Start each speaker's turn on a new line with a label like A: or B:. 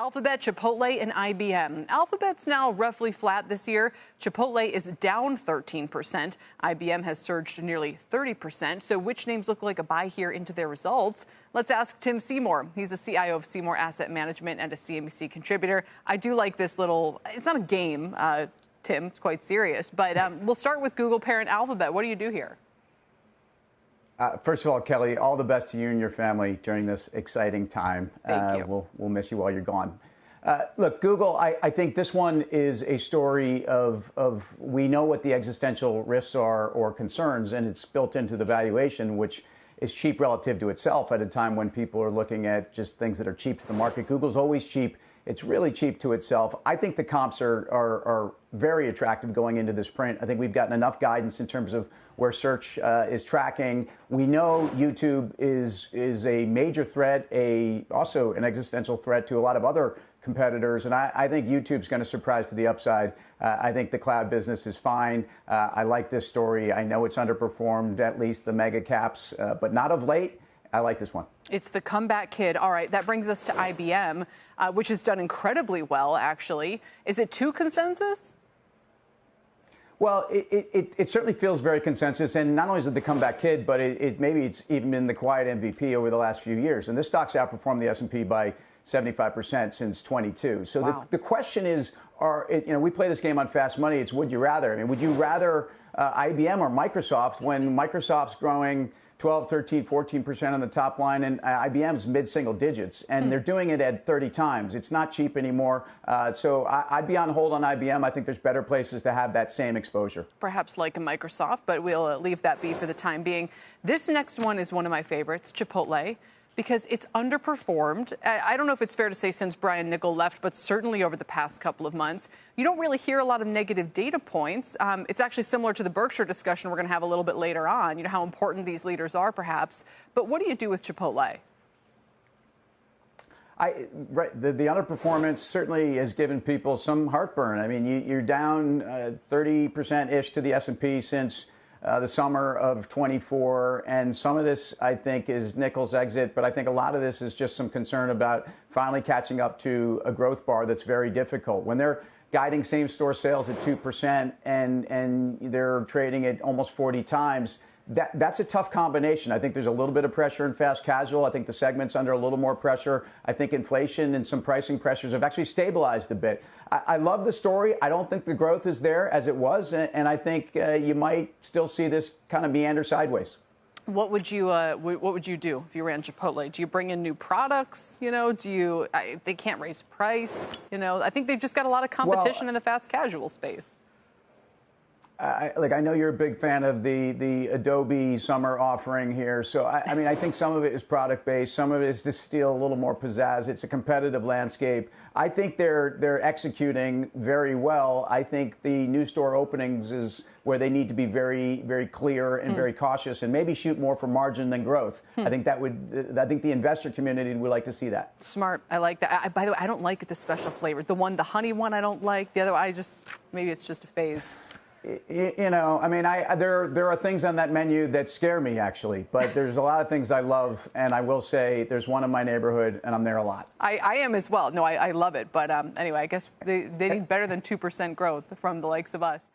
A: Alphabet, Chipotle, and IBM. Alphabet's now roughly flat this year. Chipotle is down 13%. IBM has surged nearly 30%. So which names look like a buy here into their results? Let's ask Tim Seymour. He's the CIO of Seymour Asset Management and a CNBC contributor. I do like this little, it's not a game, Tim, it's quite serious. But we'll start with Google parent Alphabet. What do you do here?
B: First of all, Kelly, all the best to you and your family during this exciting time.
A: Thank you.
B: We'll miss you while you're gone. Look, Google, I think this one is a story of we know what the existential risks are or concerns, and it's built into the valuation, which is cheap relative to itself at a time when people are looking at just things that are cheap to the market. Google's always cheap. It's really cheap to itself. I think the comps are very attractive going into this print. I think we've gotten enough guidance in terms of where search is tracking. We know YouTube is a major threat, also an existential threat to a lot of other competitors. And I think YouTube's going to surprise to the upside. I think the cloud business is fine. I like this story. I know it's underperformed, at least the mega caps, but not of late. I like this one.
A: It's the comeback kid. All right, that brings us to IBM, which has done incredibly well, actually. Is it too consensus?
B: Well, it certainly feels very consensus, and not only is it the comeback kid, but maybe it's even been the quiet MVP over the last few years. And this stock's outperformed the S&P by 75% since 22. So
A: wow.
B: The question is, we play this game on fast money. It's would you rather? I mean, would you rather IBM or Microsoft when Microsoft's growing 12, 13, 14% on the top line, and IBM's mid-single digits, and they're doing it at 30 times. It's not cheap anymore. So I'd be on hold on IBM. I think there's better places to have that same exposure.
A: Perhaps like a Microsoft, but we'll leave that be for the time being. This next one is one of my favorites, Chipotle, because it's underperformed. I don't know if it's fair to say since Brian Niccol left, but certainly over the past couple of months. You don't really hear a lot of negative data points. It's actually similar to the Berkshire discussion we're going to have a little bit later on, how important these leaders are, perhaps. But what do you do with Chipotle?
B: The underperformance certainly has given people some heartburn. I mean, you're down 30%-ish to the S&P since the summer of 24, and some of this, I think, is Niccol's exit, but I think a lot of this is just some concern about finally catching up to a growth bar that's very difficult. When they're guiding same-store sales at 2% and they're trading at almost 40 times, that's a tough combination. I think there's a little bit of pressure in fast casual. I think the segment's under a little more pressure. I think inflation and some pricing pressures have actually stabilized a bit. I love the story. I don't think the growth is there as it was, and I think you might still see this kind of meander sideways.
A: What would you do if you ran Chipotle? Do you bring in new products? They can't raise price. I think they've just got a lot of competition in the fast casual space.
B: I know you're a big fan of the Adobe summer offering here. So, I think some of it is product-based. Some of it is to steal a little more pizzazz. It's a competitive landscape. I think they're executing very well. I think the new store openings is where they need to be very, very clear and very cautious and maybe shoot more for margin than growth. I think the investor community would like to see that. Smart.
A: I like that. By the way, I don't like the special flavor. The honey one, I don't like. The other one, maybe it's just a phase.
B: There are things on that menu that scare me, actually, but there's a lot of things I love, and I will say there's one in my neighborhood, and I'm there a lot.
A: I am as well. No, I love it, but anyway, I guess they need better than 2% growth from the likes of us.